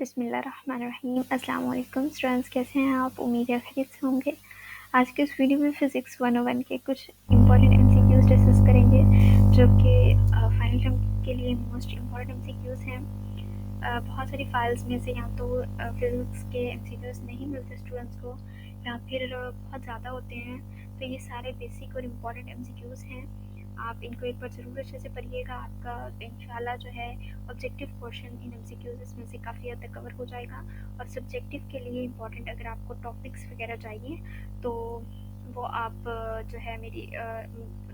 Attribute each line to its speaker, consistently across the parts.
Speaker 1: बिस्मिल्लाहिर्रहमानिर्रहीम। अस्सलाम वालेकुम स्टूडेंट्स, कैसे हैं आप? उम्मीद है खैरियत से होंगे। आज के इस वीडियो में फिज़िक्स 101 के कुछ इंपॉर्टेंट एमसीक्यूज़ डिस्कस करेंगे जो कि फाइनल टर्म के लिए मोस्ट इम्पॉर्टेंट एमसीक्यूज़ हैं। बहुत सारी फाइल्स में से या तो फिज़िक्स के एमसीक्यूज़ नहीं मिलते स्टूडेंट्स को या फिर बहुत ज़्यादा होते हैं, तो ये सारे बेसिक और इम्पॉर्टेंट एमसीक्यूज़ हैं। आप इनको एक बार ज़रूर अच्छे से पढ़िएगा। आपका इंशाल्लाह जो है ऑब्जेक्टिव पोर्शन इन एमसीक्यूज़ में से काफ़ी हद तक कवर हो जाएगा। और सब्जेक्टिव के लिए इम्पॉर्टेंट अगर आपको टॉपिक्स वगैरह चाहिए तो वो आप जो है मेरी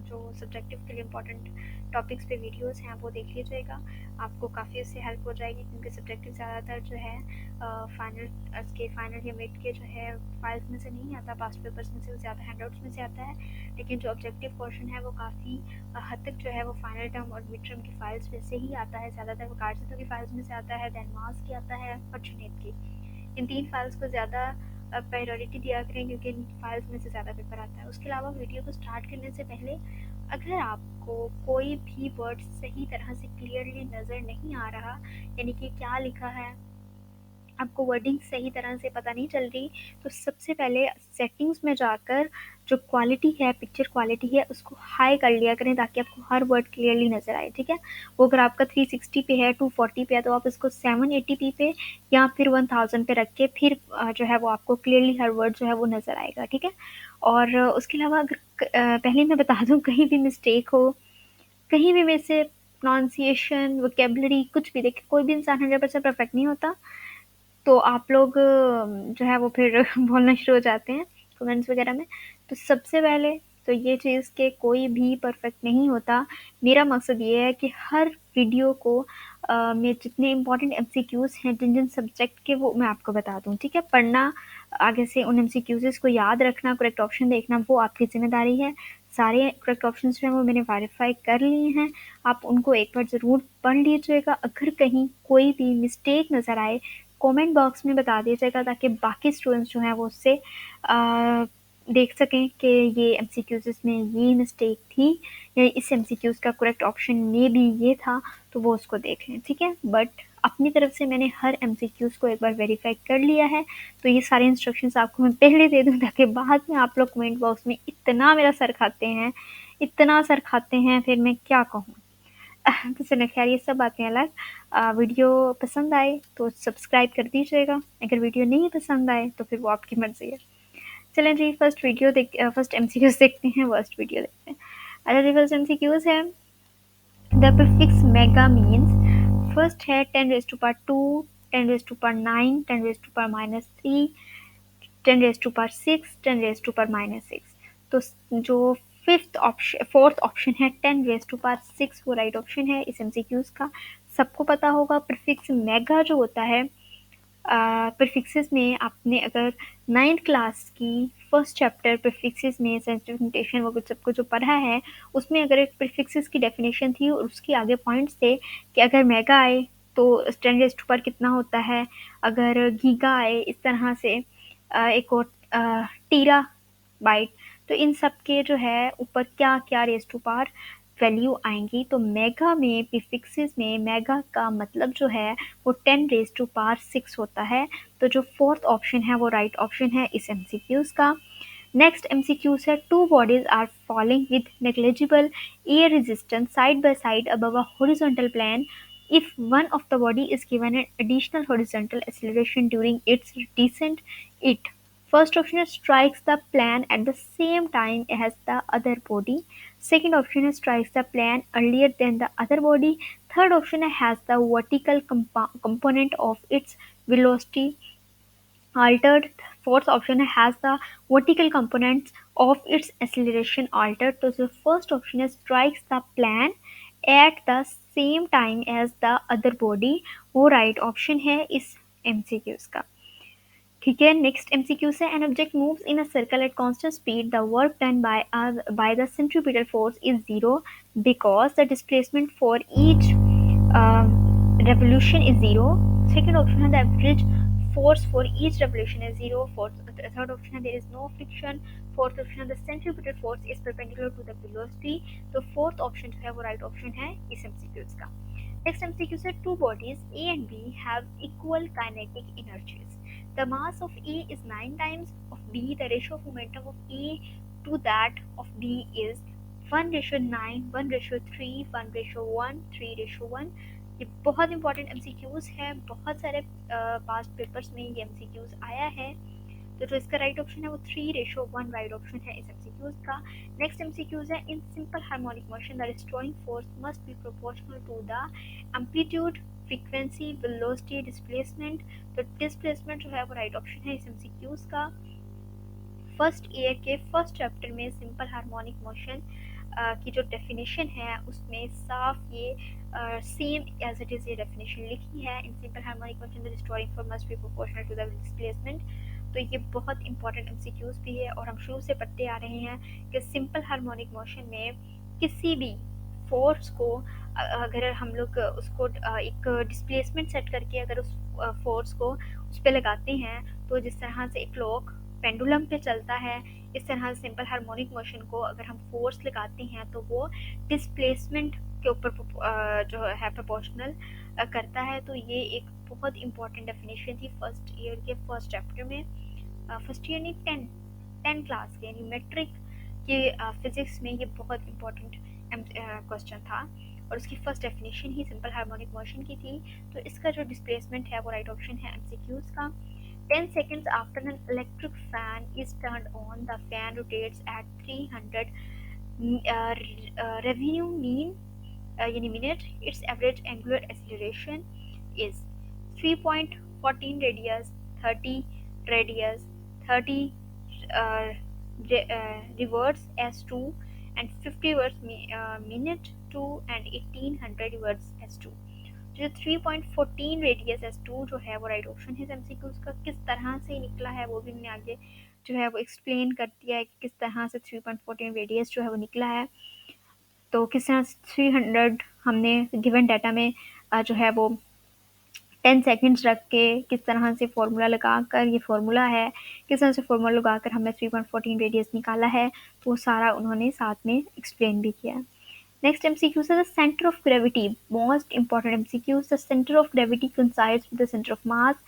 Speaker 1: जो सब्जेक्टिव के लिए इम्पॉर्टेंट टॉपिक्स पे वीडियोस हैं वो देख लीजिएगा। आपको काफ़ी उससे हेल्प हो जाएगी, क्योंकि सब्जेक्टिव ज़्यादातर जो है फाइनल या मिड के जो है फाइल्स में से नहीं आता, पास्ट पेपर्स में से ज़्यादा हैंडआउट्स में से आता है। लेकिन जो ऑब्जेक्टिव पोर्शन है वो काफ़ी हद तक जो है वो फाइनल टर्म और मिड टर्म की फाइल्स में से ही आता है। ज़्यादातर वो कार्डसेटो की फाइल्स में से आता है, दैन मास की आता है और जुनेद की। इन 3 फाइल्स को ज़्यादा प्रायोरिटी दिया करें, क्योंकि इन फाइल्स में से ज़्यादा पेपर आता है। उसके अलावा वीडियो को स्टार्ट करने से पहले अगर आपको कोई भी वर्ड सही तरह से क्लियरली नज़र नहीं आ रहा, यानी कि क्या लिखा है, आपको वर्डिंग सही तरह से पता नहीं चल रही, तो सबसे पहले सेटिंग्स में जाकर जो क्वालिटी है, पिक्चर क्वालिटी है, उसको हाई कर लिया करें ताकि आपको हर वर्ड क्लियरली नज़र आए। ठीक है, वो अगर आपका 360 पे है, 240 पे है, तो आप इसको 780p पे या फिर 1000 पे रख के फिर जो है वो आपको क्लियरली हर वर्ड जो है वो नज़र आएगा। ठीक है, और उसके अलावा अगर पहले मैं बता दूँ कहीं भी मिस्टेक हो, कहीं भी में से प्रोनाउंसिएशन, वोकेबलरी कुछ भी, देखिए कोई भी इंसान 100% परफेक्ट नहीं होता, तो आप लोग जो है वो फिर बोलना शुरू हो जाते हैं कमेंट्स वगैरह में। तो सबसे पहले तो ये चीज़ कि कोई भी परफेक्ट नहीं होता। मेरा मकसद ये है कि हर वीडियो को में जितने इम्पोर्टेंट एमसीक्यूज़ हैं जिन जिन सब्जेक्ट के, वो मैं आपको बता दूं। ठीक है, पढ़ना आगे से उन एमसीक्यूज़ को याद रखना, करेक्ट ऑप्शन देखना, वो आपकी जिम्मेदारी है। सारे करेक्ट ऑप्शंस जो हैं वो मैंने वेरीफाई कर लिए हैं, आप उनको एक बार ज़रूर पढ़ लीजिएगा। अगर कहीं कोई भी मिस्टेक नज़र आए कमेंट बॉक्स में बता दीजिएगा, ताकि बाकी स्टूडेंट्स जो हैं वो उससे देख सकें कि ये एमसीक्यूज़ में ये मिस्टेक थी या इस एमसीक्यूज़ का करेक्ट ऑप्शन में भी ये था, तो वो उसको देख लें। ठीक है, बट अपनी तरफ से मैंने हर एमसीक्यूज़ को एक बार वेरीफाई कर लिया है, तो ये सारे इंस्ट्रक्शंस आपको मैं पहले दे दूँ, ताकि बाद में आप लोग कमेंट बॉक्स में इतना मेरा सर खाते हैं, इतना सर खाते हैं, फिर मैं क्या कहूँ। तो चलिए खैर, ये सब बातें अलग। वीडियो पसंद आए तो सब्सक्राइब कर दीजिएगा, अगर वीडियो नहीं पसंद आए तो फिर वो आपकी मर्ज़ी है। चलें जी, फर्स्ट एमसीक्यूज़ देखते हैं, फर्स्ट वीडियो देखते हैं। अच्छा जी, फर्स्ट एमसीक्यूज़ है the prefix mega means. First है 10⁻², 10⁻9, 10⁻⁻3, 10⁻6, 10⁻⁻6। तो जो फोर्थ ऑप्शन है 10⁻6, वो राइट ऑप्शन है इस एमसीक्यूज का। सबको पता होगा प्रीफिक्स मेगा जो होता है, प्रीफिक्सेस में आपने अगर 9th क्लास की फर्स्ट चैप्टर प्रीफिक्सेस में साइंटिफिक नोटेशन वो कुछ सबको जो पढ़ा है, उसमें अगर एक प्रीफिक्सेस की डेफिनेशन थी और उसके आगे पॉइंट्स थे कि अगर मेगा आए तो 10⁻² कितना होता है, अगर गीगा आए इस तरह से, एक और टीरा बाइट, तो इन सब के जो है ऊपर क्या क्या रेज़ टू पावर वैल्यू आएंगी। तो मेगा में प्रीफिक्सेस में मेगा का मतलब जो है वो 10⁻6 होता है। तो जो फोर्थ ऑप्शन है वो राइट ऑप्शन है इस एमसीक्यूज का। नेक्स्ट एमसीक्यूज है two bodies are falling with negligible air resistance side by side above a horizontal plane if one of the body is given an additional horizontal acceleration during its descent. It first option is strikes the plane at the same time as the other body. Second option is strikes the plane earlier than the other body. Third option has the vertical component of its velocity altered. Fourth option has the vertical components of its acceleration altered. So the first option is strikes the plane at the same time as the other body, वो right option है इस MCQs का। ठीक है, next MCQ से an object moves in a circle at constant speed, the work done by the centripetal force is zero because the displacement for each revolution is zero. Second option है the average force for each revolution is zero. Third option है there is no friction. Fourth option है the centripetal force is perpendicular to the velocity. तो fourth option जो है वो right option है इस MCQs का। Next MCQ said two bodies A and B have equal kinetic energies. The mass of A is 9 times of B. The ratio of momentum of A to that of B is 1:9, 1:3, 1:1, 3:1. ये बहुत important MCQs है, बहुत सारे past papers में ये MCQs आया है। तो जो इसका राइट ऑप्शन है वो 3:1 राइट ऑप्शन है इस एमसीक्यूज का। नेक्स्ट एमसीक्यूज है in simple harmonic motion the destroying force must be proportional to the amplitude frequency velocity displacement. तो डिस्प्लेसमेंट जो है वो राइट ऑप्शन है इस एमसीक्यूज का। फर्स्ट ईयर के फर्स्ट चैप्टर में सिंपल हार्मोनिक मोशन की जो डेफिनेशन है उसमें साफ ये सेम एज इट इज़ ये डेफिनेशन लिखी है। In simple harmonic motion the destroying force must be proportional to the displacement. तो ये बहुत इंपॉर्टेंट एमसीक्यूज भी है और हम शुरू से पढ़ते आ रहे हैं कि सिंपल हार्मोनिक मोशन में किसी भी फोर्स को अगर हम लोग उसको एक डिस्प्लेसमेंट सेट करके अगर उस फोर्स को उस पर लगाते हैं तो जिस तरह से एक क्लॉक पेंडुलम पे चलता है इस तरह से सिंपल हार्मोनिक मोशन को अगर हम फोर्स लगाते हैं तो वो डिस्प्लेसमेंट के ऊपर जो है प्रोपोर्शनल करता है। तो ये एक बहुत इंपॉर्टेंट डेफिनेशन थी फर्स्ट ईयर के फर्स्ट चैप्टर में। फर्स्ट ईयर नहीं 10 क्लास के यानी मेट्रिक के फिजिक्स में ये बहुत इंपॉर्टेंट क्वेश्चन था और उसकी फर्स्ट डेफिनेशन ही सिंपल हार्मोनिक मोशन की थी। तो इसका जो डिस्प्लेसमेंट है वो राइट ऑप्शन है एमसीक्यूज का। 10 seconds after an electric fan is turned on, the fan rotates at 300 revenue mean यानी minute. Its average angular acceleration is 3.14 radius, 30 radius, 30 reverse s2 and 50 words minute 2 and 1800 words s2। जो 3.14 radius S to जो है वो right option है MCQs का। किस तरह से निकला है वो भी मैंने आगे जो है वो एक्सप्लेन कर दिया है कि किस तरह से 3.14 रेडियस जो है वो निकला है। तो किस तरह से 300 हमने गिवन डाटा में जो है वो 10 सेकेंड्स रख के किस तरह से फॉर्मूला लगा कर ये फॉर्मूला है किस तरह से फॉर्मूला लगा कर हमने 3.14 रेडियस निकाला है तो वो सारा उन्होंने साथ में एक्सप्लेन भी किया। Next MCQ is the center of gravity. Most important MCQs. The center of gravity coincides with the center of mass.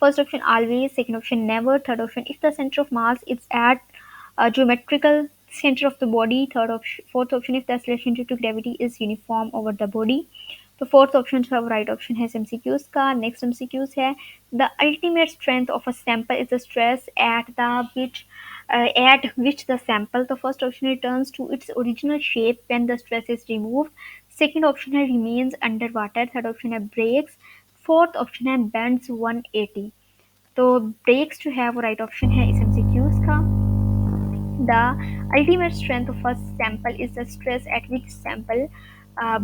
Speaker 1: First option always, second option never, third option if the center of mass is at a geometrical center of the body, fourth option if the acceleration due to gravity is uniform over the body। तो fourth option जो है वो right option है MCQs का। Next MCQs है the ultimate strength of a sample is the stress at which the sample, the first option returns to its original shape when the stress is removed, second option है remains underwater, third option है breaks, fourth option है bends 180। तो breaks जो है वो right option है इस MCQs का। The ultimate strength of a sample is the stress at which sample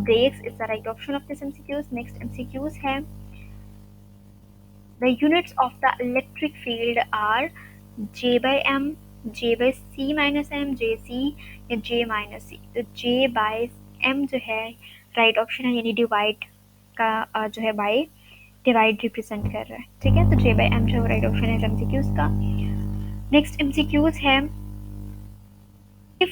Speaker 1: breaks is the right option of this MCQs। Next MCQs है the units of the electric field are J by M, J by C minus M, JC या J minus C। तो J by M जो है right option है यानी divide का जो है बाय डिवाइड रिप्रेजेंट कर रहा है। ठीक है, तो J by M जो है राइट ऑप्शन है MCQs का। नेक्स्ट MCQs है if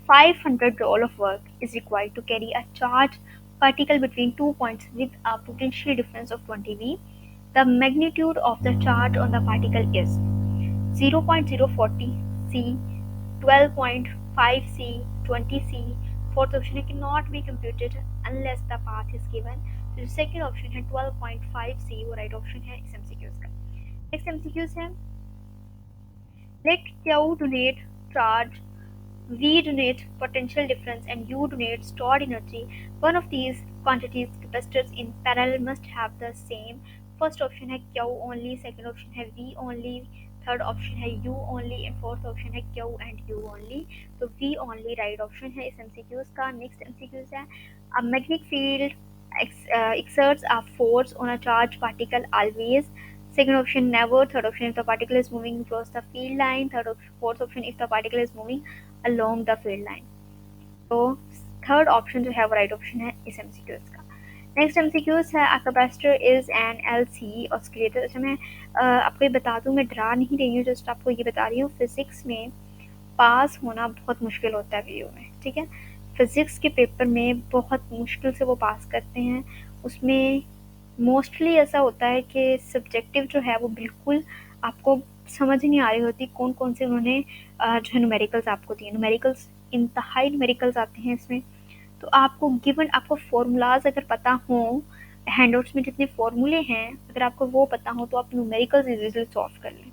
Speaker 1: 500 joule of work is required to carry a charged particle between 2 points with a potential difference of 20 V, the magnitude of the charge on the particle is 0.040 C, 12.5 C, 20 C। Fourth option cannot be computed unless the path is given। तो second option है 12.5 C वो right option है इस MCQs का। Next MCQs है let Q donate charge, V donate potential difference and U donate stored energy. One of these quantities capacitors in parallel must have the same। First option है Q only, second option है V only, third option है U only and fourth option है Q and U only। तो V only right option है इस MCQs का। Next MCQs है a magnetic field exerts a force on a charged particle always, second option never, third option if the particle is moving across the field line, fourth option if the particle is moving along the field line। तो third option जो है वो right option है इस MCQs का। Next MCQs है a capacitor is an LC oscillator। अच्छा मैं आपको ये बता दूँ, मैं डरा नहीं रही हूँ, जस्ट आपको ये बता रही हूँ फिजिक्स में पास होना बहुत मुश्किल होता है वीडियो में। ठीक है, फिजिक्स के पेपर में बहुत मुश्किल से वो पास करते हैं उसमें मोस्टली ऐसा होता है कि सब्जेक्टिव जो है वो बिल्कुल आपको समझ ही नहीं आ रही होती, कौन-कौन से उन्होंने जो है न्यूमेरिकल्स आपको दिए। न्यूमेरिकल्स इंतहाई न्यूमेरिकल्स आते हैं इसमें, तो आपको गिवन आपको फ़ॉर्मूलाज़ अगर पता हों, हैंडआउट्स में जितने फ़ॉर्मूले हैं, अगर आपको वो पता हो तो आप न्यूमेरिकल्स ईज़िली सॉल्व कर लें।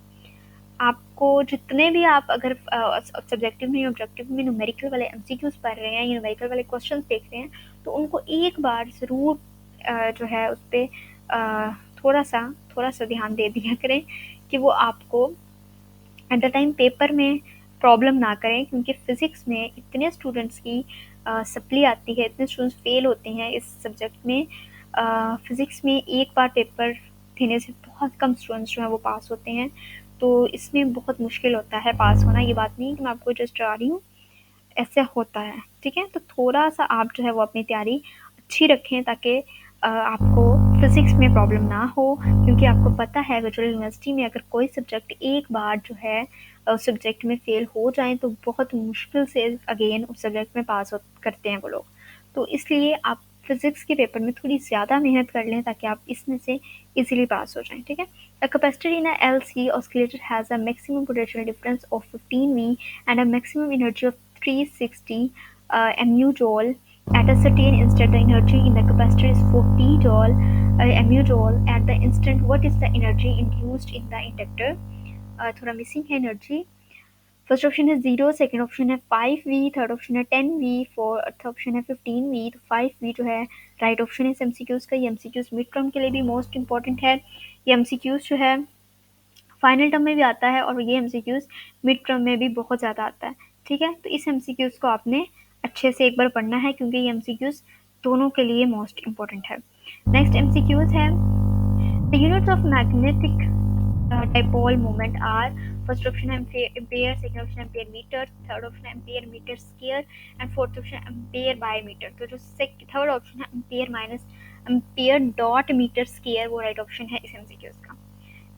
Speaker 1: आपको जितने भी आप अगर सब्जेक्टिव में या ऑब्जेक्टिव में न्यूमेरिकल वाले एमसीक्यूज़ पढ़ रहे हैं या न्यूमेरिकल वाले क्वेश्चंस देख रहे हैं, तो उनको एक बार ज़रूर जो है उस पे अ, थोड़ा-सा ध्यान दे दिया करें कि वो आपको एट द टाइम पेपर में प्रॉब्लम ना करें, क्योंकि फ़िज़िक्स में इतने स्टूडेंट्स की सप्ली आती है, इतने स्टूडेंट्स फेल होते हैं इस सब्जेक्ट में। फ़िज़िक्स में एक बार पेपर देने से बहुत कम स्टूडेंट्स जो हैं वो पास होते हैं, तो इसमें बहुत मुश्किल होता है पास होना। ये बात नहीं है कि मैं आपको जस्ट डरा रही हूँ, ऐसे होता है, ठीक है? तो थोड़ा-सा आप जो है वो अपनी तैयारी अच्छी रखें, ताकि आपको फ़िज़िक्स में प्रॉब्लम ना हो, क्योंकि आपको पता है वर्चुअल यूनिवर्सिटी में अगर कोई सब्जेक्ट एक बार जो है उस सब्जेक्ट में फ़ेल हो जाएँ तो बहुत मुश्किल से अगेन उस सब्जेक्ट में पास हो करते हैं वो लोग। तो इसलिए आप फ़िज़िक्स के पेपर में थोड़ी ज़्यादा मेहनत कर लें, ताकि आप इसमें से ईज़िली पास हो जाएँ, ठीक है? A capacitor in a LC oscillator has a maximum potential difference of 15 V and a maximum energy of 360 mu joule. At a certain instant, the energy in the capacitor is 40 joule mu joule. At the instant, what is the energy induced in the inductor? थोड़ा missing है energy. First option है 0, second option है 5V, third option है 10V, fourth option है 15V। तो 5V जो है right option है इस एमसीक्यूज़ का। ये एमसीक्यूज़ मिड टर्म के लिए भी मोस्ट इंपॉर्टेंट है। ये एमसीक्यूज़ जो है फाइनल टर्म में भी आता है और ये एमसीक्यूज़ मिड टर्म में भी बहुत ज़्यादा आता है, ठीक है? तो इस एमसीक्यूज़ को आपने अच्छे से एक बार पढ़ना है, क्योंकि ये एमसीक्यूज़ दोनों के लिए मोस्ट इंपॉर्टेंट है। नेक्स्ट एमसीक्यूज़ है the units of magnetic dipole moment are first option ampere, second option ampere meter, third option ampere meter square and fourth option ampere by meter। तो जो थर्ड ऑप्शन है ampere minus ampere dot meter square, वो right option है इस MCQs का।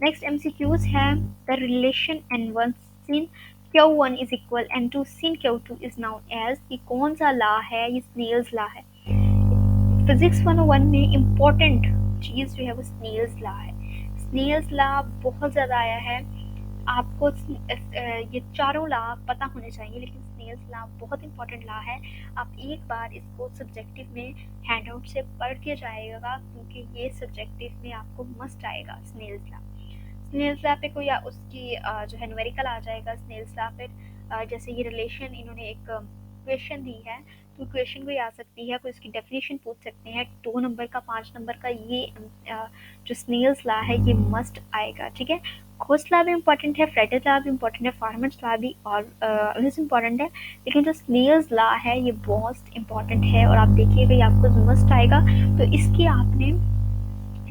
Speaker 1: Next MCQs है the relation n1 sin q1 is equal n2 sin q2 is known as। ये कौन सा लॉ है? ये स्नेल्स लॉ है। फिजिक्स 101 में इम्पोर्टेंट चीज़ जो है वो स्नेल्स लॉ है। स्नेल्स लॉ बहुत ज़्यादा आया है, आपको ये चारों लॉ पता होने चाहिए, लेकिन स्नेल्स लॉ बहुत इंपॉर्टेंट लॉ है। आप एक बार इसको सब्जेक्टिव में हैंडआउट से पढ़ के जाइएगा, क्योंकि ये सब्जेक्टिव में आपको मस्ट आएगा स्नेल्स लॉ। स्नेल्स लॉ पे कोई उसकी जो है न्यूमेरिकल आ जाएगा स्नेल्स लॉ पे। जैसे ये रिलेशन इन्होंने एक क्वेश्चन दी है, तो क्वेश्चन कोई आ सकती है, कोई इसकी डेफिनेशन पूछ सकते हैं 2 नंबर का 5 नंबर का। ये जो स्नेल्स लॉ है ये मस्ट आएगा, ठीक है? खोस लॉ भी इंपॉर्टेंट है, फ्रेडल लॉ भी इंपॉर्टेंट है, फार्मर्स लॉ भी और इंपॉर्टेंट है, लेकिन जो स्नेल्स लॉ है ये बहुत इंपॉर्टेंट है और आप देखिएगा ये आपको मस्ट आएगा। तो इसकी आपने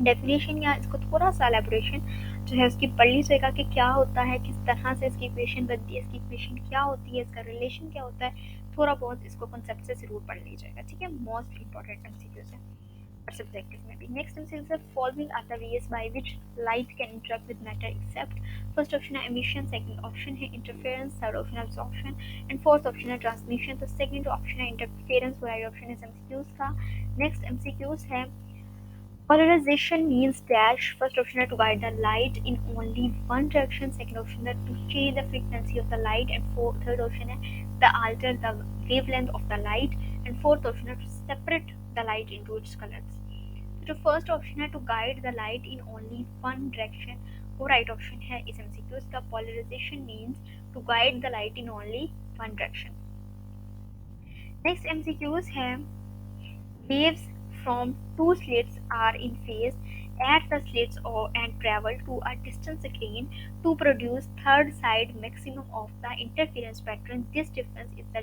Speaker 1: डेफिनेशन या इसको थोड़ा सा एलेबोरेशन जो है उसकी पढ़ लीजिएगा कि क्या होता है, किस तरह से इसकी इक्वेशन बनती है, इसकी इक्वेशन क्या होती है, इसका रिलेशन क्या होता है, थोड़ा बहुत इसको कॉन्सेप्ट से जरूर पढ़ लीजिएगा, ठीक है? मोस्ट इंपॉर्टेंट एमसीक्यूज है और सब्जेक्टिव में भी। नेक्स्ट एमसीक्यू है following are the ways by which light can interact with matter except. First option है एमिशन, सेकंड ऑप्शन है इंटरफेरेंस, थर्ड ऑप्शन है अब्जॉर्प्शन एंड फोर्थ ऑप्शन है ट्रांसमिशन। तो सेकंड ऑप्शन है इंटरफेरेंस, राइट ऑप्शन है MCQs का। Next MCQs है polarization means dash. First option is to guide the light in only one direction. Second option is to change the frequency of the light. And third option is to alter the wavelength of the light. And fourth option is to separate the light into its colors. So first option is to guide the light in only one direction. वो right option है इस MCQ का। polarization means to guide the light in only one direction. Next MCQs है waves from two slits are in phase at the slits and travel to a distant screen to produce third side maximum of the interference pattern. This difference is the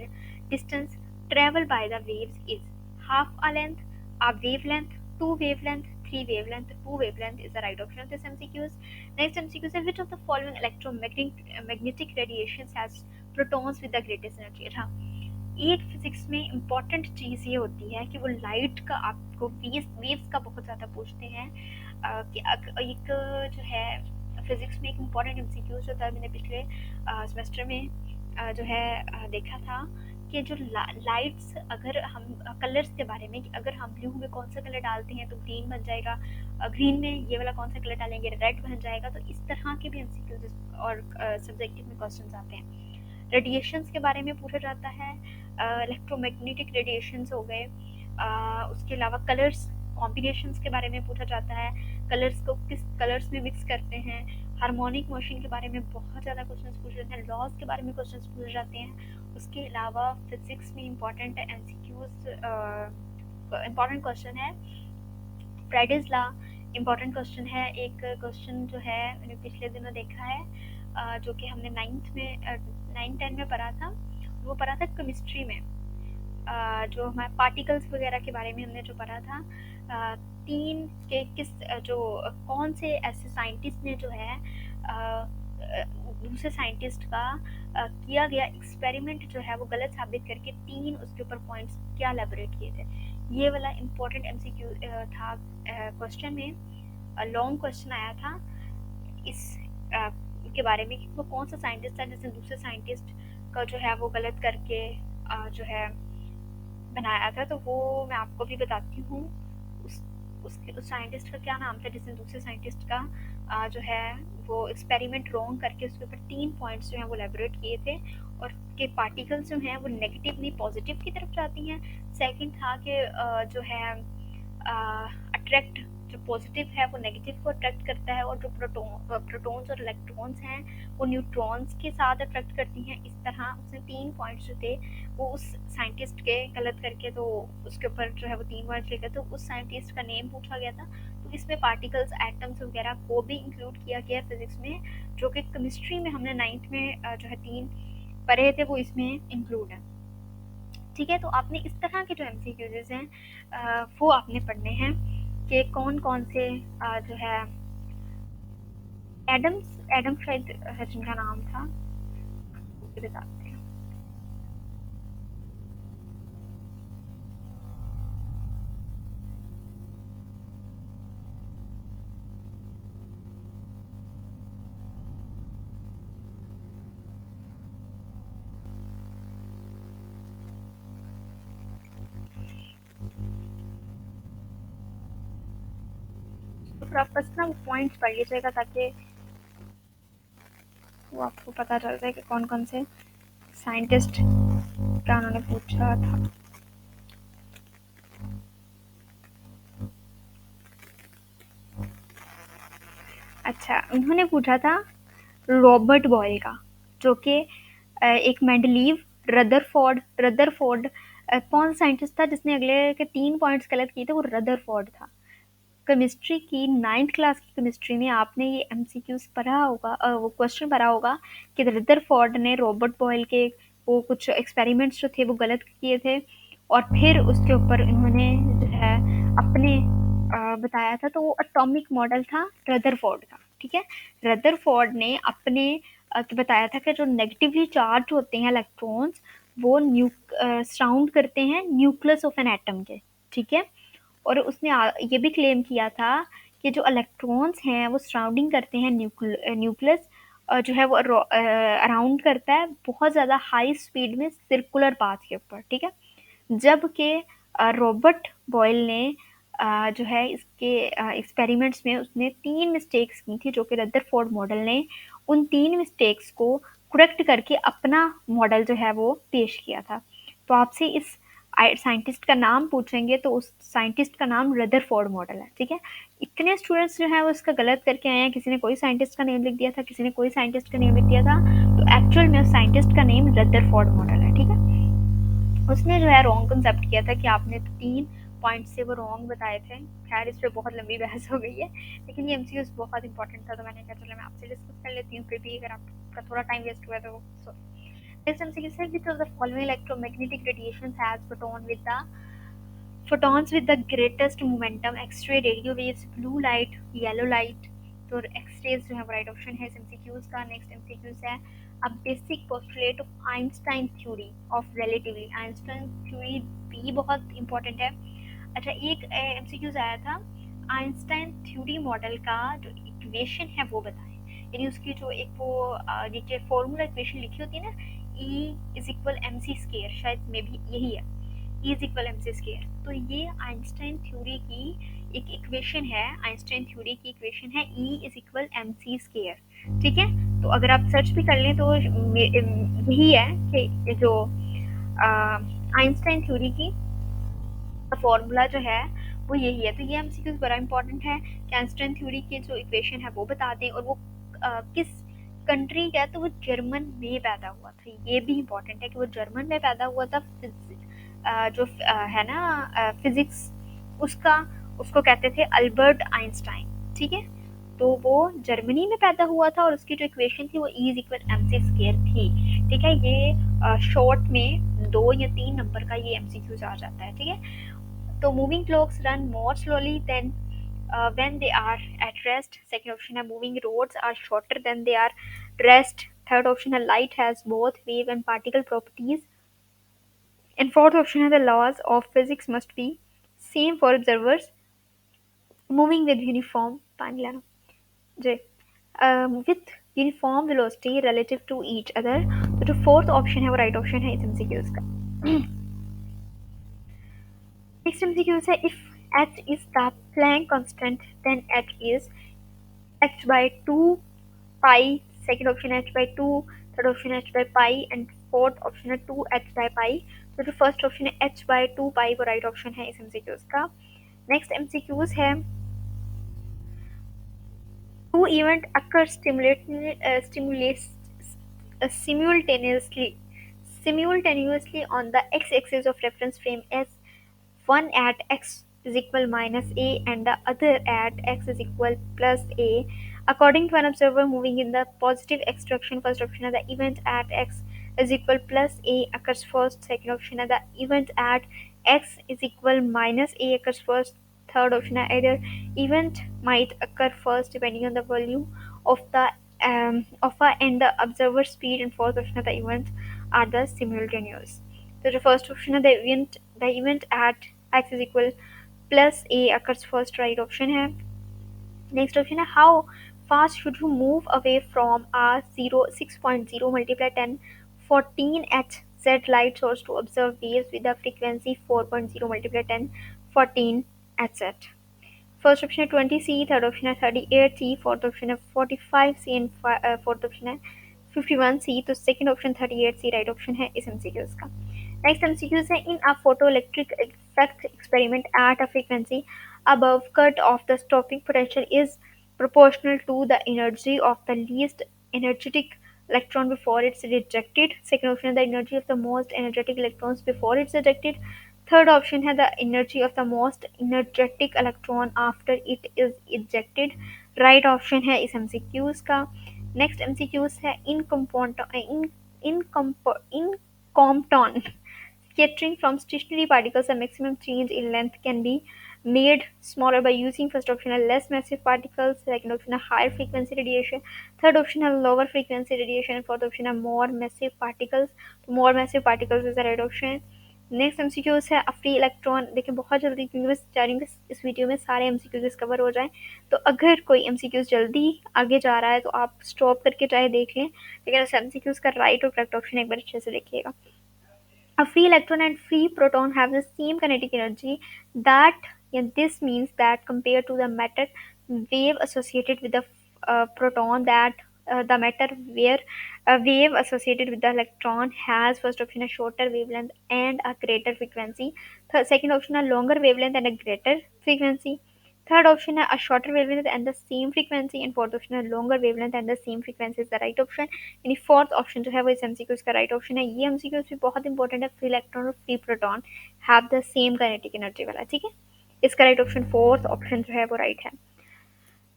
Speaker 1: distance traveled by the waves is half a length, a wavelength, two wavelength, three wavelength, two wavelength is the right option of this MCQs. Next MCQ is which of the following electromagnetic radiations has protons with the greatest energy। एक physics में important चीज़ ये होती है कि वो light का आपको waves का बहुत ज़्यादा पूछते हैं। कि एक जो है फिजिक्स में एक इम्पॉर्टेंट एमसीक्यूज होता है, मैंने पिछले सेमेस्टर में जो है देखा था कि जो लाइट्स, अगर हम कलर्स के बारे में कि अगर हम ब्लू में कौन सा कलर डालते हैं तो ग्रीन बन जाएगा, ग्रीन में ये वाला कौन सा कलर डालेंगे रेड बन जाएगा। तो इस तरह के भी एमसीक्यूज और सब्जेक्टिव में क्वेश्चंस आते हैं। रेडिएशंस के बारे में पूछा जाता है, इलेक्ट्रोमैग्नेटिक रेडिएशंस हो गए, उसके अलावा कलर्स कॉम्बिनेशंस के बारे में पूछा जाता है, कलर्स को किस कलर्स में मिक्स करते हैं, हार्मोनिक मोशन के बारे में बहुत ज़्यादा क्वेश्चंस पूछे जाते हैं, लॉज के बारे में क्वेश्चंस पूछे जाते हैं। उसके अलावा फिजिक्स में इम्पॉर्टेंट एमसीक्यूज इम्पॉर्टेंट क्वेश्चन है फ्राइडेज लॉ, इम्पॉर्टेंट क्वेश्चन है। एक क्वेश्चन जो है मैंने पिछले दिनों देखा है, जो कि हमने नाइन्थ 10 में पढ़ा था, वो पढ़ा था केमिस्ट्री में, जो हमारे पार्टिकल्स वगैरह के बारे में हमने जो पढ़ा था, तीन के किस जो कौन से ऐसे साइंटिस्ट ने जो है दूसरे साइंटिस्ट का किया गया एक्सपेरिमेंट जो है वो गलत साबित करके तीन उसके ऊपर पॉइंट्स क्या एलैबोरेट किए थे। ये वाला इम्पोर्टेंट एमसीक्यू था क्वेश्चन में, लॉन्ग क्वेश्चन आया था इस के बारे में कि वो कौन सा साइंटिस्ट था जिसने दूसरे साइंटिस्ट का जो है वो गलत करके जो है बनाया था। तो वो मैं आपको भी बताती हूँ उस उस साइंटिस्ट का क्या नाम था जिसने दूसरे साइंटिस्ट का जो है वो एक्सपेरिमेंट रॉन्ग करके उसके ऊपर 3 पॉइंट्स जो हैं वो एलैबोरेट किए थे, और के पार्टिकल्स जो हैं वो नेगेटिवली पॉजिटिव की तरफ जाती हैं। सेकंड था कि जो है अट्रैक्ट, जो पॉजिटिव है वो नेगेटिव को अट्रैक्ट करता है, और जो प्रोटॉन्स और इलेक्ट्रॉन्स हैं वो न्यूट्रॉन्स के साथ अट्रैक्ट करती हैं। इस तरह उसने 3 पॉइंट्स जो थे वो उस साइंटिस्ट के गलत करके, तो उसके ऊपर जो है वो 3 पॉइंट्स लिखे, तो उस साइंटिस्ट का नेम पूछा गया था। तो इसमें पार्टिकल्स, एटम्स वगैरह को भी इंक्लूड किया गया फिजिक्स में, जो कि केमिस्ट्री में हमने 9th में जो है 3 पढ़े थे वो इसमें इंक्लूड है। ठीक है, तो आपने इस तरह के जो एमसीक्यूज हैं वो आपने पढ़ने हैं कि कौन कौन से जो है एडम्स शायद जिनका नाम था, ये बताते हैं। तो फिर आप बस ना वो पॉइंट्स पढ़ लीजिएगा ताकि वो आपको पता चल जाए कि कौन कौन से साइंटिस्ट का उन्होंने पूछा था। अच्छा, उन्होंने पूछा था रॉबर्ट बॉयल का, जो कि एक मेंडलीव, रदरफोर्ड कौन साइंटिस्ट था जिसने अगले के 3 पॉइंट्स गलत किए थे, वो रदरफोर्ड था। केमिस्ट्री की 9th क्लास की केमिस्ट्री में आपने ये एमसीक्यूज पढ़ा होगा, वो क्वेश्चन पढ़ा होगा कि रदरफोर्ड ने रॉबर्ट बॉयल के वो कुछ एक्सपेरिमेंट्स जो थे वो गलत किए थे, और फिर उसके ऊपर इन्होंने जो है अपने बताया था। तो वो एटॉमिक मॉडल था रदरफोर्ड का। ठीक है, रदरफोर्ड ने अपने बताया था कि जो नेगेटिवली चार्ज होते हैं इलेक्ट्रॉन्स वो सराउंड करते हैं न्यूक्लियस ऑफ एन एटम के। ठीक है, और उसने ये भी क्लेम किया था कि जो इलेक्ट्रॉन्स हैं वो सराउंडिंग करते हैं न्यूक्लियस, जो है वो अराउंड करता है बहुत ज़्यादा हाई स्पीड में सर्कुलर पाथ के ऊपर। ठीक है, जबकि रॉबर्ट बॉयल ने जो है इसके एक्सपेरिमेंट्स में उसने 3 मिस्टेक्स की थी, जो कि रदरफोर्ड मॉडल ने उन 3 मिस्टेक्स को करेक्ट करके अपना मॉडल जो है वो पेश किया था। तो आपसे इस साइंटिस्ट का नाम पूछेंगे तो उस साइंटिस्ट का नाम रदरफोर्ड मॉडल है। ठीक है, इतने स्टूडेंट्स जो है वो इसका गलत करके आए हैं, किसी ने कोई साइंटिस्ट का नेम लिख दिया था, किसी ने कोई साइंटिस्ट का नेम लिख दिया था, तो एक्चुअल में उस साइंटिस्ट का नेम रदरफोर्ड मॉडल है। ठीक है, उसने जो है रॉन्ग कंसेप्ट किया था कि आपने 3 पॉइंट से वो रॉन्ग बताए थे। खैर इस पे बहुत लंबी बहस हो गई है, लेकिन ये एमसीक्यूज बहुत इंपॉर्टेंट था, तो मैंने कहा चलो मैं आपसे डिस्कस कर लेती हूँ, फिर भी अगर आपका थोड़ा टाइम वेस्ट हुआ तो sorry. This MCQ said which of the following electromagnetic radiations has photons with the greatest momentum: X-ray, radio waves, blue light, yellow light। तो X-rays जो है वो राइट ऑप्शन है इस MCQs का। नेक्स्ट MCQs है a basic postulate of Einstein theory of relativity। Einstein theory भी बहुत इंपॉर्टेंट है। अच्छा, एक MCQs आया था आइंस्टाइन थ्योरी मॉडल का जो इक्वेशन है वो बताएं, यानी उसकी जो एक वो नीचे फॉर्मूला इक्वेशन लिखी होती है ना, E is equal M C square, शायद मे भी यही है, E is equal M C square. तो ये आइंस्टाइन थ्योरी की एक इक्वेशन है, आइंस्टाइन थ्योरी की इक्वेशन है E is equal M C square. ठीक है, तो अगर आप सर्च भी कर लें तो यही है कि जो आइंस्टाइन थ्योरी की फॉर्मूला जो है वो यही है। तो ये एमसीक्यूज बड़ा इंपॉर्टेंट है कि आइंस्टाइन थ्योरी की जो इक्वेशन है वो बता दें, और वो किस कंट्री का है, तो वो जर्मन में पैदा हुआ था। ये भी इम्पोर्टेंट है कि वो जर्मन में पैदा हुआ था। जो है ना फिजिक्स, उसका उसको कहते थे अल्बर्ट आइंस्टाइन। ठीक है, तो वो जर्मनी में पैदा हुआ था और उसकी जो इक्वेशन थी वो E is equal M C square थी। ठीक है, ये शॉर्ट में 2 या 3 नंबर का ये एमसीक्यूज आ जाता है। ठीक है, तो moving clocks run more slowly than when they are at rest. Second option है moving roads are shorter than they are rest. Third option है light has both wave and particle properties. And fourth option है the laws of physics must be same for observers moving with uniform पानी लाना जी with uniform velocity relative to each other. तो जो fourth option है वो right option है इस MCQs का। Next MCQ है if h is the Planck constant then h is h by 2 pi, second option h by 2, third option h by pi, and fourth option है 2h by pi। तो जो first option है h by 2 pi वो right option है इस MCQs का। Next MCQs है two event occur simultaneously on the x-axis of reference frame as one at x is equal minus a and the other at x is equal plus a. According to an observer moving in the positive x direction, first option is the event at x is equal plus a occurs first, second option is the event at x is equal minus a occurs first, third option is either event might occur first depending on the volume of the and the observer speed, and fourth option is the events are the simultaneous. So the first option is the event at x is equal plus a occurs first, right option है। Next option है how fast should you move away from a 6.0 multiply 10 14 h z light source to observe waves with a frequency 4.0 multiply 10 14 hz। First option है 20C, third option है 38C, fourth option है 45C and fourth option है 51C। तो second option 38C right option है इस MCQs का। Next MCQs है in a photo electric effect experiment at a frequency above cut of the stopping potential is proportional to the energy of the least energetic electron before it's rejected. Second option is the energy of the most energetic electrons before it's ejected. Third option है the energy of the most energetic electron after it is ejected. Right option है इस MCQs का। Next MCQs है in Compton scattering from stationary particles, a maximum change in length can be made smaller by using first option a less massive particles, second option a higher frequency radiation, third option a lower frequency radiation, and fourth option a more massive particles. तो more massive particles is the right option। Next MCQs है free electron. देखिए बहुत जल्दी, क्योंकि मैं चाह रही हूँ कि इस वीडियो में सारे एमसीक्यूज कवर हो जाएं, तो अगर कोई एमसीक्यूज जल्दी आगे जा रहा है तो आप स्टॉप करके चाहे देख लें, लेकिन उस एमसीक्यूज का राइट और करेक्ट ऑप्शन एक बार अच्छे से देखिएगा। A free electron and free proton have the same kinetic energy. This means that compared to the matter wave associated with the proton, that the matter where a wave associated with the electron has first option a shorter wavelength and a greater frequency. Second option a longer wavelength and a greater frequency. Third option है a shorter wavelength and the same frequency, and fourth option है longer wavelength and the same frequency is the right option। यानी fourth option जो है वो इस MCQs का right option है। ये एमसीक्यूज भी बहुत इंपॉर्टेंट है, फ्री इलेक्ट्रॉन और free proton have the same kinetic energy वाला। ठीक है, इसका राइट ऑप्शन फोर्थ ऑप्शन जो है वो राइट है।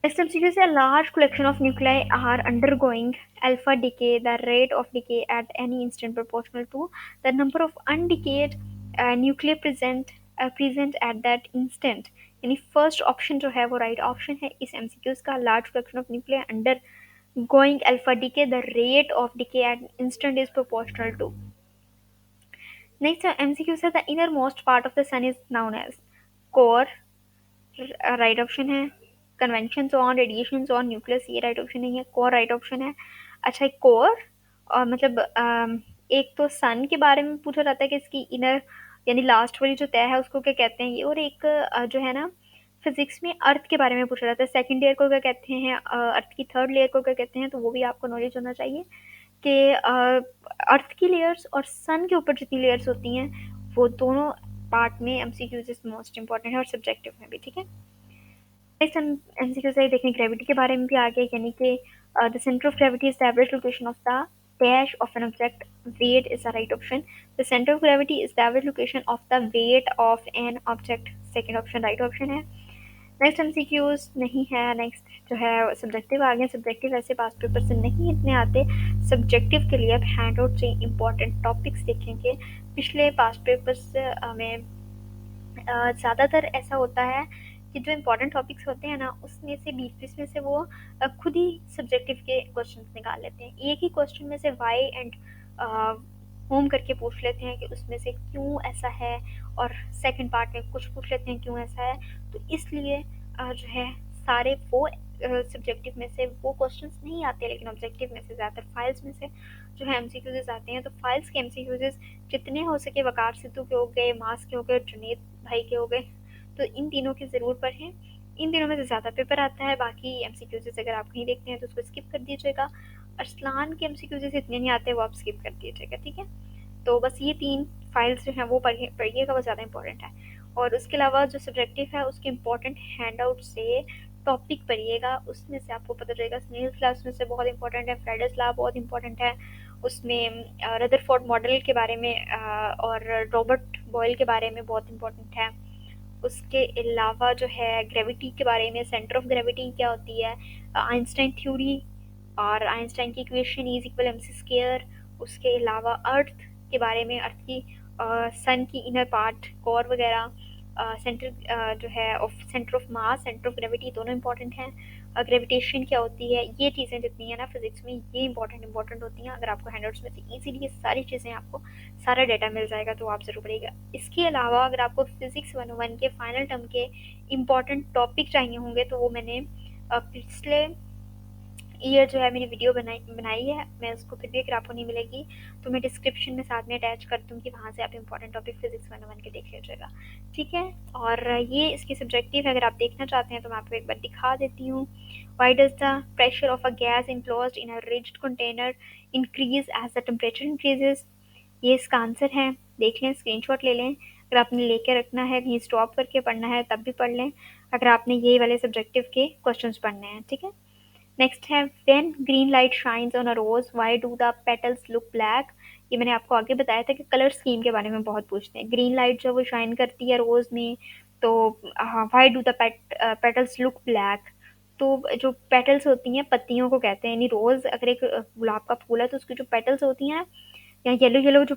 Speaker 1: Next MCQ is a large collection of nuclei are undergoing alpha decay. The rate of decay at any instant proportional to the number of undecayed nuclei present at that instant। यानी first option जो है वो right option है इस MCQs का। Large collection of nuclear under going alpha decay, the rate of decay at instant is proportional to। Next MCQ है the innermost part of the sun is known as core, right option है। Convention on, radiation on, nucleus, ये right option नहीं है, core right option है। अच्छा, core और मतलब एक तो सन के बारे में पूछा जाता है कि इसकी इनर यानी लास्ट वाली जो तय है उसको क्या कहते हैं ये, और एक जो है ना फिजिक्स में अर्थ के बारे में पूछा जाता है, सेकंड लेयर को क्या कहते हैं, अर्थ की थर्ड लेयर को क्या कहते हैं, तो वो भी आपको नॉलेज होना चाहिए कि अर्थ की लेयर्स और सन के ऊपर जितनी लेयर्स होती हैं वो दोनों पार्ट में एमसीक्यूज इज मोस्ट इंपॉर्टेंट है, और सब्जेक्टिव में भी, ठीक है। नेक्स्ट हम एमसीक्यू से देखें ग्रेविटी के बारे में भी आगे, यानी कि the centre of gravity is the average location of the dash of an object. Weight is the right option. The center of gravity is the average location of the weight of an object. Second option right option है। Next MCQs नहीं है। Next जो है subjective आ गया। Subjective ऐसे पास paper से नहीं इतने आते। सब्जेक्टिव के लिए अब हैंड आउट से इंपॉर्टेंट टॉपिक्स देखेंगे। पिछले पास पेपर्स में ज़्यादातर ऐसा होता है कि जो इम्पोर्टेंट टॉपिक्स होते हैं ना उसमें से 20-20 में से वो खुद ही सब्जेक्टिव के क्वेश्चन निकाल लेते हैं। एक ही क्वेश्चन में से वाई एंड होम करके पूछ लेते हैं कि उसमें से क्यों ऐसा है, और सेकंड पार्ट में कुछ पूछ लेते हैं क्यों ऐसा है। तो इसलिए जो है सारे वो सब्जेक्टिव में से वो क्वेश्चंस नहीं आते, लेकिन ऑब्जेक्टिव में से ज़्यादातर फाइल्स में से जो है एमसीक्यूज आते हैं। तो फाइल्स के एमसीक्यूज जितने हो सके वकार सिद्धू के हो गए, मास के हो गए, जुनेद भाई के हो गए, तो इन तीनों की ज़रूर पढ़ें। इन तीनों में से ज़्यादा पेपर आता है। बाकी एमसीक्यूज अगर आप नहीं देखते हैं तो उसको स्किप कर दीजिएगा। अरसलान के एमसीक्यूज इतने नहीं आते, वो आप स्किप कर दीजिएगा, ठीक है। तो बस ये 3 फाइल्स जो हैं वो पढ़िएगा, वो ज़्यादा इंपॉर्टेंट है। और उसके अलावा जो सब्जेक्टिव है उसके इम्पॉर्टेंट हैंड आउट से टॉपिक पढ़िएगा, उसमें से आपको पता चलेगा। स्नेल्स लॉ उसमें से बहुत इंपॉर्टेंट है, फ्राइडेस लॉ बहुत इंपॉर्टेंट है, उसमें रदरफोर्ड मॉडल के बारे में और रॉबर्ट बॉयल के बारे में बहुत इंपॉर्टेंट है। उसके अलावा जो है ग्रेविटी के बारे में, सेंटर ऑफ ग्रेविटी क्या होती है, आइंस्टाइन थ्योरी और आइंस्टाइन की equation is equal M C square. उसके अलावा अर्थ के बारे में, अर्थ की सन की इनर पार्ट कोर वगैरह, सेंटर जो है of centre of mass, centre of gravity, दोनों इंपॉर्टेंट हैं। ग्रेविटेशन क्या होती है, ये चीज़ें जितनी है ना फिजिक्स में ये इंपॉर्टेंट होती हैं। अगर आपको हैंडआउट्स में से इजीली ये सारी चीज़ें आपको सारा डाटा मिल जाएगा तो आप ज़रूर पढ़िएगा। इसके अलावा अगर आपको फिजिक्स 101 के फाइनल टर्म के इम्पॉर्टेंट टॉपिक चाहिए होंगे तो वो मैंने पिछले ईयर जो है मेरी वीडियो बनाई है। मैं उसको फिर भी अगर आपको नहीं मिलेगी तो मैं डिस्क्रिप्शन में साथ में अटैच कर दूँगी, वहाँ से आप इंपॉर्टेंट टॉपिक फिजिक्स 101 के देख लीजिएगा, ठीक है। और ये इसकी सब्जेक्टिव अगर आप देखना चाहते हैं तो मैं आपको एक बार दिखा देती हूँ। Why does the pressure of a gas enclosed in a rigid container increase as the temperature increases. ये इसका आंसर है, देख लें, स्क्रीनशॉट ले लें। अगर आपने लेके रखना है, कहीं स्टॉप करके पढ़ना है तब भी पढ़ लें, अगर आपने ये वाले सब्जेक्टिव के क्वेश्चंस पढ़ने हैं, ठीक है। नेक्स्ट है when green light shines on a rose why do the petals look black. ये मैंने आपको आगे बताया था कि कलर स्कीम के बारे में बहुत पूछते हैं। ग्रीन लाइट जब वो शाइन करती है रोज में तो why do the petals look black. तो जो पेटल्स होती हैं पत्तियों को कहते हैं, यानी रोज अगर एक गुलाब का फूल है तो उसकी जो पेटल्स होती हैं या येलो येलो जो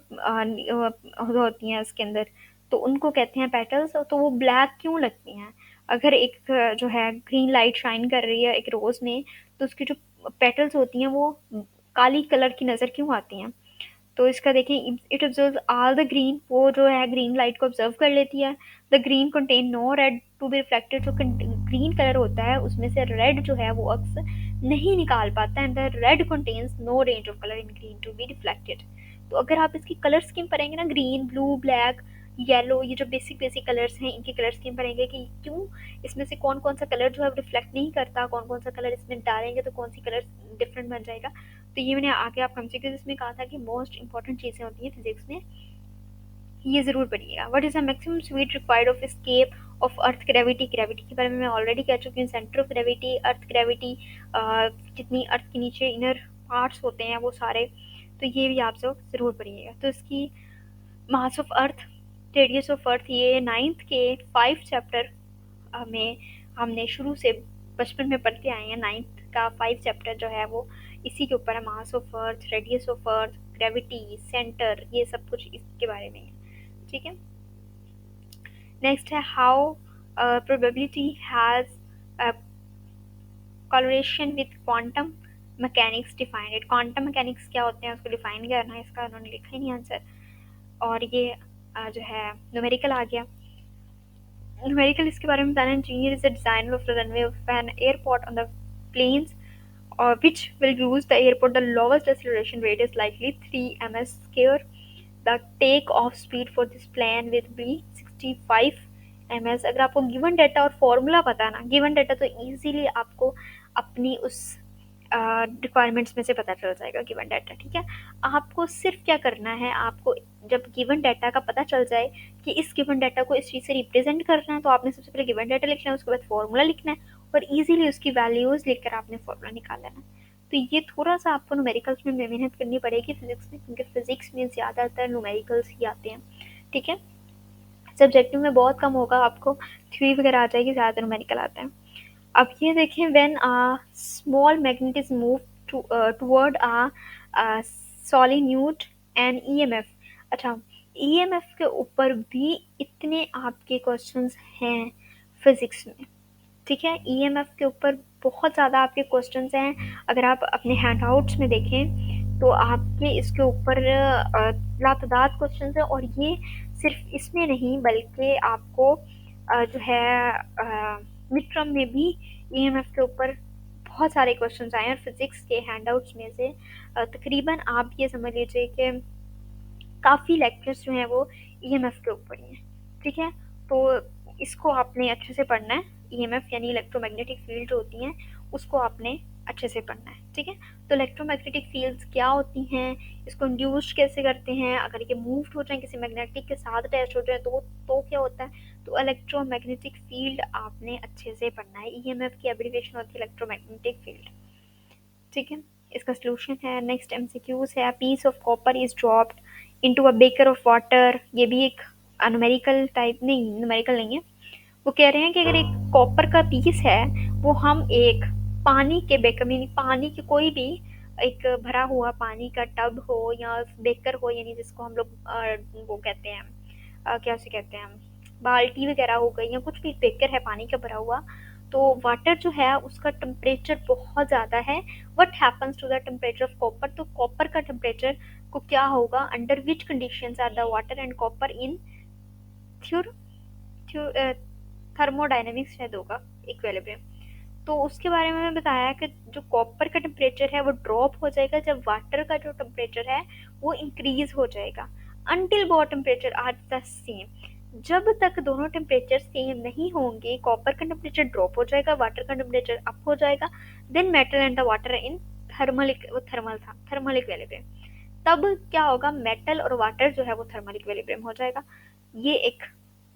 Speaker 1: होती हैं उसके अंदर, तो उनको कहते हैं पेटल्स। तो वो ब्लैक क्यों लगती हैं? अगर एक जो है ग्रीन लाइट शाइन कर रही है एक रोज में तो उसकी जो पेटल्स होती हैं वो काली कलर की नज़र क्यों आती हैं? तो इसका देखें, it observe all the green, वो जो है ग्रीन लाइट को ऑब्जर्व कर लेती है। The green contain no red to be reflected, जो ग्रीन कलर होता है उसमें से रेड जो है वो अक्स नहीं निकाल पाता, and the red contains no range of colour in green to be reflected. तो अगर आप इसकी कलर स्कीम पढ़ेंगे ना, ग्रीन, ब्लू, ब्लैक, येलो, ये जो बेसिक बेसिक कलर्स हैं इनकी कलर स्कीम पढ़ेंगे कि क्यों इसमें से कौन कौन सा कलर जो है रिफ्लेक्ट नहीं करता, कौन कौन सा कलर इसमें डालेंगे तो कौन सी कलर डिफरेंट बन जाएगा। तो ये मैंने आगे आप एमसीक्यूज इसमें कहा था कि मोस्ट इंपॉर्टेंट चीज़ें होती हैं फिजिक्स में, ये ज़रूर पढ़िएगा। What is the maximum speed required of escape of earth gravity. Gravity के बारे में मैं ऑलरेडी कह चुकी हूँ। Centre of gravity, earth gravity, जितनी अर्थ के नीचे इनर पार्ट्स होते हैं वो सारे, तो ये भी आप सब ज़रूर पढ़िएगा। तो इसकी mass of earth, radius of earth, ये 9th के 5 चैप्टर में हमने शुरू से बचपन में पढ़ते आए हैं। 9th का 5 चैप्टर जो है वो इसी के ऊपर है। Mass of earth, radius of earth, gravity, centre, ये सब कुछ इसके बारे में है, ठीक है। नेक्स्ट है how probability has correlation with quantum mechanics defined. Quantum mechanics क्या होते हैं उसको डिफाइन करना है, इसका उन्होंने लिखा ही नहीं आंसर। और ये जो है न्यूमेरिकल आ गया। न्यूमेरिकल इसके बारे में बताना, engineer is the designer of the runway of an airport on the plains which will use the airport the lowest acceleration rate is likely 3 ms square. The take off speed for this plane will be 65 ms. अगर आपको given data और formula पता है ना, given data तो easily आपको अपनी उस रिक्वायरमेंट्स में से पता चल जाएगा गिवन डाटा, ठीक है। आपको सिर्फ क्या करना है, आपको जब गिवन डाटा का पता चल जाए कि इस गिवन डाटा को इस चीज़ से रिप्रेजेंट करना है, तो आपने सबसे पहले गिवन डाटा लिखना है, उसके बाद फॉर्मूला लिखना है और इजीली उसकी वैल्यूज़ लिखकर आपने फॉर्मूला निकाल लेना है। तो ये थोड़ा सा आपको न्यूमेरिकल्स में मेहनत करनी पड़ेगी फिजिक्स में, क्योंकि फिजिक्स में ज़्यादातर न्यूमेरिकल्स ही आते हैं, ठीक है। सब्जेक्टिव में बहुत कम होगा, आपको थ्योरी वगैरह आ जाएगी, ज़्यादातर न्यूमेरिकल आता है। अब ये देखें, when a small magnet is move toward a solenoid and EMF. अच्छा, ईएमएफ के ऊपर भी इतने आपके क्वेश्चंस हैं फिजिक्स में, ठीक है। ईएमएफ के ऊपर बहुत ज़्यादा आपके क्वेश्चंस हैं। अगर आप अपने हैंडआउट्स में देखें तो आपके इसके ऊपर लातादाद क्वेश्चंस हैं, और ये सिर्फ इसमें नहीं बल्कि आपको जो है मिड टर्म में भी ईएमएफ के ऊपर बहुत सारे क्वेश्चंस आए हैं। फिजिक्स के हैंडआउट्स में से तकरीबन आप ये समझ लीजिए कि काफ़ी लेक्चर्स जो हैं वो ईएमएफ के ऊपर ही हैं, ठीक है। तो इसको आपने अच्छे से पढ़ना है। ईएमएफ यानी इलेक्ट्रोमैग्नेटिक फील्ड जो होती हैं उसको आपने अच्छे से पढ़ना है, ठीक है। तो इलेक्ट्रोमैग्नेटिक फील्ड्स क्या होती हैं, इसको इंड्यूस कैसे करते हैं, अगर ये मूव्ड हो जाए किसी मैग्नेटिक के साथ अटैच हो जाए तो क्या होता है। तो इलेक्ट्रोमैग्नेटिक फील्ड आपने अच्छे से पढ़ना है। ईएमएफ की एब्रीविएशन होती है इलेक्ट्रोमैग्नेटिक फील्ड, ठीक है। इसका सलूशन है, नेक्स्ट एमसीक्यूज है, piece of copper is dropped into a beaker of water. ये भी एक न्यूमेरिकल टाइप नहीं, न्यूमेरिकल नहीं है। वो कह रहे हैं कि अगर एक कॉपर का पीस है वो हम एक पानी के बेकर में, पानी के कोई भी एक भरा हुआ पानी का टब हो या बेकर हो, यानी जिसको हम लोग वो कहते हैं क्या उसे कहते हैं, बाल्टी वगैरह हो गई या कुछ भी बेकर है पानी का भरा हुआ, तो वाटर जो है उसका टेम्परेचर बहुत ज़्यादा है। What happens to the temperature of copper. तो कॉपर का टेम्परेचर को क्या होगा, under which conditions are the water and copper in thermodynamics शायद होगा इक्विलिब्रियम। तो उसके बारे में मैं बताया कि जो कॉपर का टेम्परेचर है वो ड्रॉप हो जाएगा जब वाटर का जो टेम्परेचर है वो इंक्रीज हो जाएगा। Until both temperature are the same, जब तक दोनों टेम्परेचर सेम नहीं होंगे, कॉपर का टेम्परेचर ड्रॉप हो जाएगा, वाटर का टेम्परेचर अप हो जाएगा, then metal and the water in thermal equilibrium. तब क्या होगा, मेटल और वाटर जो है वो थर्मल इक्विलिब्रियम हो जाएगा। ये एक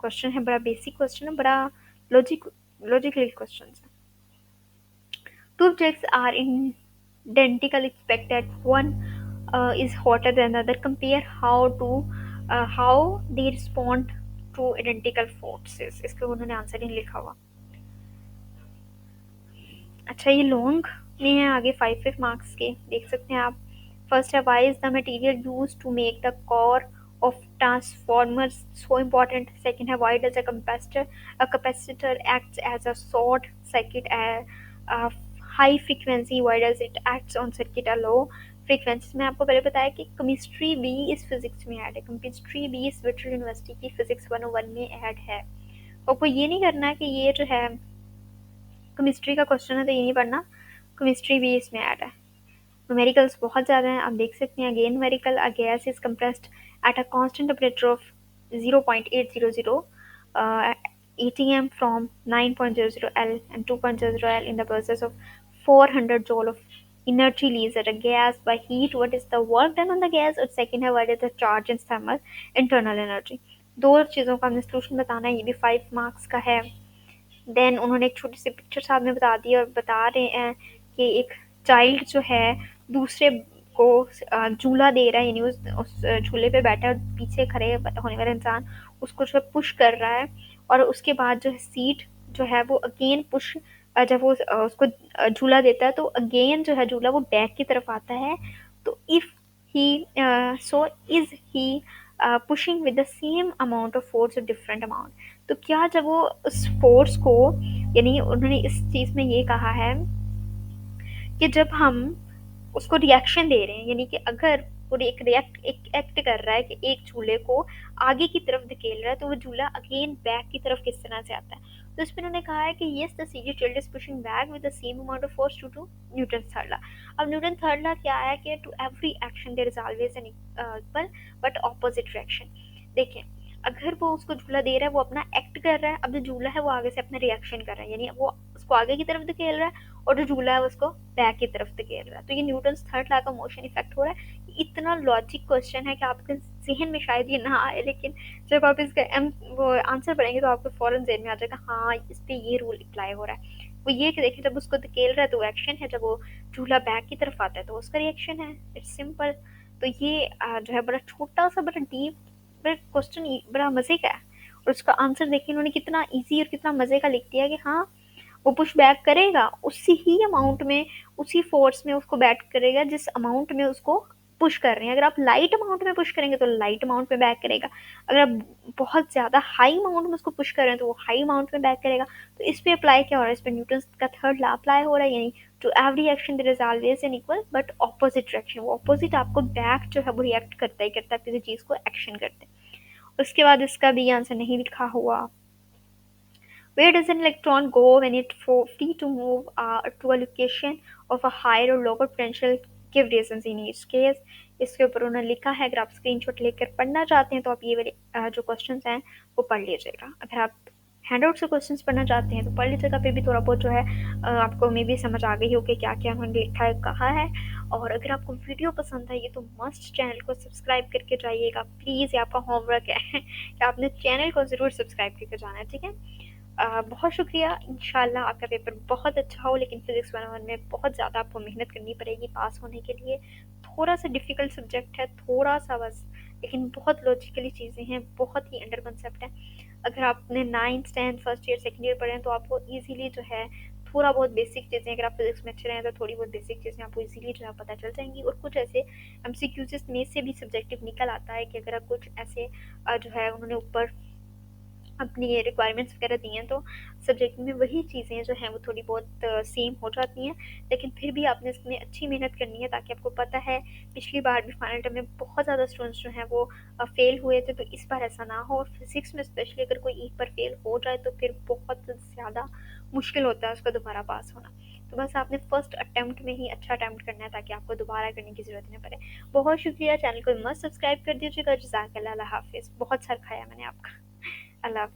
Speaker 1: क्वेश्चन है, बड़ा बेसिक क्वेश्चन है, बड़ा लॉजिकल क्वेश्चन है। Two objects are identical except that one is hotter than the other. Compare how they respond to identical forces. इसके उन्होंने आंसर नहीं लिखा हुआ। अच्छा, ये लॉन्ग में है, आगे 5 मार्क्स के देख सकते हैं आप। फर्स्ट है, why is the material use to make the core of transformer so important. Second है, why does a capacitor act as a short circuit high frequency, why does it acts on circuit a low frequency. मैं आपको पहले बताया कि chemistry B इस physics में add है, chemistry B इस विक्टोरिया यूनिवर्सिटी की फिजिक्स 101 में ऐड है। आपको ये नहीं करना है कि ये जो है केमिस्ट्री का क्वेश्चन है तो ये नहीं पढ़ना, केमिस्ट्री भी इसमें ऐड है। न्यूमेरिकल्स बहुत ज़्यादा हैं, आप देख सकते हैं। Again numerical, a gas is compressed at a constant temperature of 0.800 atm from 9.00 L and 2.00 L in the process of 400 joule of energy released at a gas by heat. What is the work done on the gas? और second है, what is the charge and thermal internal energy। दो चीज़ों का हमने solution बताना है, ये भी 5 मार्क्स का है। देन उन्होंने एक छोटी सी पिक्चर साथ में बता दी और बता रहे हैं कि एक चाइल्ड जो है दूसरे को झूला दे रहा है, यानी उस झूले पे बैठा है और पीछे खड़े होने वाला इंसान उसको जो है पुश कर रहा है, और उसके बाद जो है सीट जो है वो अगेन पुश, जब वो उसको झूला देता है तो अगेन जो है झूला वो बैक की तरफ आता है। तो if he so is he pushing with the same amount of force और डिफरेंट अमाउंट। तो क्या जब वो उस फोर्स को, यानी उन्होंने इस चीज़ में ये कहा है कि जब हम उसको रिएक्शन दे रहे हैं, यानी कि अगर वो एक एक्ट कर रहा है कि एक झूले को आगे की तरफ धकेल रहा है तो वो झूला अगेन बैक की तरफ किस तरह से आता है। तो इसमें उन्होंने कहा है कि yes the series tilt is pushing back with the same amount of force to Newton third law. अब न्यूटन थर्ड लॉ क्या है कि to every action there is always an equal but opposite reaction. देखिए, अगर वो उसको झूला दे रहा है, वो अपना एक्ट कर रहा है, अब जो झूला है वो आगे से अपना रिएक्शन कर रहा है, यानी वो उसको आगे की तरफ धकेल रहा है और जो झूला है उसको बैक की तरफ धकेल रहा है। तो ये न्यूटन थर्ड लॉ का मोशन इफेक्ट हो रहा है। इतना लॉजिक क्वेश्चन है कि आपके जहन में शायद ये ना आए, लेकिन जब आप इसका वो आंसर पढ़ेंगे तो आपको फौरन जहन में आ जाएगा, हाँ इस पे ये रूल अप्लाई हो रहा है। वो ये कि देखिए, जब उसको धकेल रहा है तो एक्शन है, जब वो झूला बैक की तरफ आता है तो उसका रिएक्शन है। It's simple. तो ये जो है बड़ा छोटा सा बड़ा डीप बड़ा क्वेश्चन, बड़ा मजे का है। और उसका आंसर देखिए उन्होंने कितना इजी और कितना मजे का लिख दिया कि हाँ, वो पुश बैक करेगा उसी ही अमाउंट में, उसी फोर्स में उसको बैक करेगा जिस अमाउंट में उसको पुश कर रहे हैं। अगर आप लाइट अमाउंट में पुश करेंगे तो लाइट अमाउंट में बैक करेगा, अगर आप बहुत ज़्यादा हाई अमाउंट में उसको पुश कर रहे हैं तो वो हाई अमाउंट में बैक करेगा। तो इस पे अप्लाई क्या हो रहा है, इस पे न्यूटन का थर्ड लॉ अप्लाई हो रहा है, यानी to every action there is always an equal but opposite reaction. वो ऑपोजिट आपको बैक जो है वो रिएक्ट करता ही करता है, किसी चीज़ को एक्शन करते हैं। उसके बाद इसका भी आंसर नहीं लिखा हुआ। Where does an electron go when it free to move to a location of a higher or lower potential? Give reasons in each case. इसके ऊपर उन्होंने लिखा है, अगर आप स्क्रीनशॉट लेकर पढ़ना चाहते हैं तो आप ये वाले जो क्वेश्चंस हैं वो पढ़ लीजिएगा। अगर आप हैंडआउट से क्वेश्चंस पढ़ना चाहते हैं तो पढ़ लीजिएगा, फिर भी थोड़ा बहुत जो है आपको मे भी समझ आ गई हो कि क्या क्या उन्होंने लिखा है कहा है। और अगर आपको वीडियो पसंद आई है तो मस्ट चैनल को सब्सक्राइब करके जाइएगा प्लीज़। ये आपका होमवर्क है कि आपने चैनल को ज़रूर सब्सक्राइब करके जाना है, ठीक है। बहुत शुक्रिया। इंशाल्लाह आपका पेपर बहुत अच्छा हो, लेकिन फिज़िक्स 101 में बहुत ज़्यादा आपको मेहनत करनी पड़ेगी पास होने के लिए। थोड़ा सा डिफ़िकल्ट सब्जेक्ट है, थोड़ा सा बस, लेकिन बहुत लॉजिकली चीज़ें हैं, बहुत ही अंडर कंसेप्ट है। अगर आपने 9th 10th first year second year पढ़े हैं तो आपको ईजिली जो है थोड़ा बहुत बेसिक चीज़ें, अगर आप फिजिक्स में अच्छे रहे तो थोड़ी बहुत बेसिक चीज़ें आपको इजीली जो है पता चल जाएंगी। और कुछ ऐसे एमसीक्यूज में से भी सब्जेक्टिव निकल आता है कि अगर आप कुछ ऐसे जो है उन्होंने ऊपर अपनी ये रिक्वायरमेंट्स वगैरह दी हैं तो सब्जेक्ट में वही चीज़ें जो हैं वो थोड़ी बहुत सेम हो जाती हैं, लेकिन फिर भी आपने इसमें अच्छी मेहनत करनी है ताकि आपको पता है। पिछली बार भी फाइनल टर्म में बहुत ज़्यादा स्टूडेंट्स जो हैं वो फेल हुए थे, तो इस बार ऐसा ना हो। और फिजिक्स में स्पेशली अगर कोई एक बार फेल हो जाए तो फिर बहुत ज़्यादा मुश्किल होता है उसका दोबारा पास होना। तो बस आपने फर्स्ट अटैम्प्ट में ही अच्छा अटैम्प्ट करना है ताकि आपको दोबारा करने की ज़रूरत नहीं पड़े। बहुत शुक्रिया, चैनल को मस्त सब्सक्राइब कर दीजिएगा। जज़ाकल्लाह, अल्लाह हाफिज़। बहुत सर खाया मैंने आपका। अल्लाह।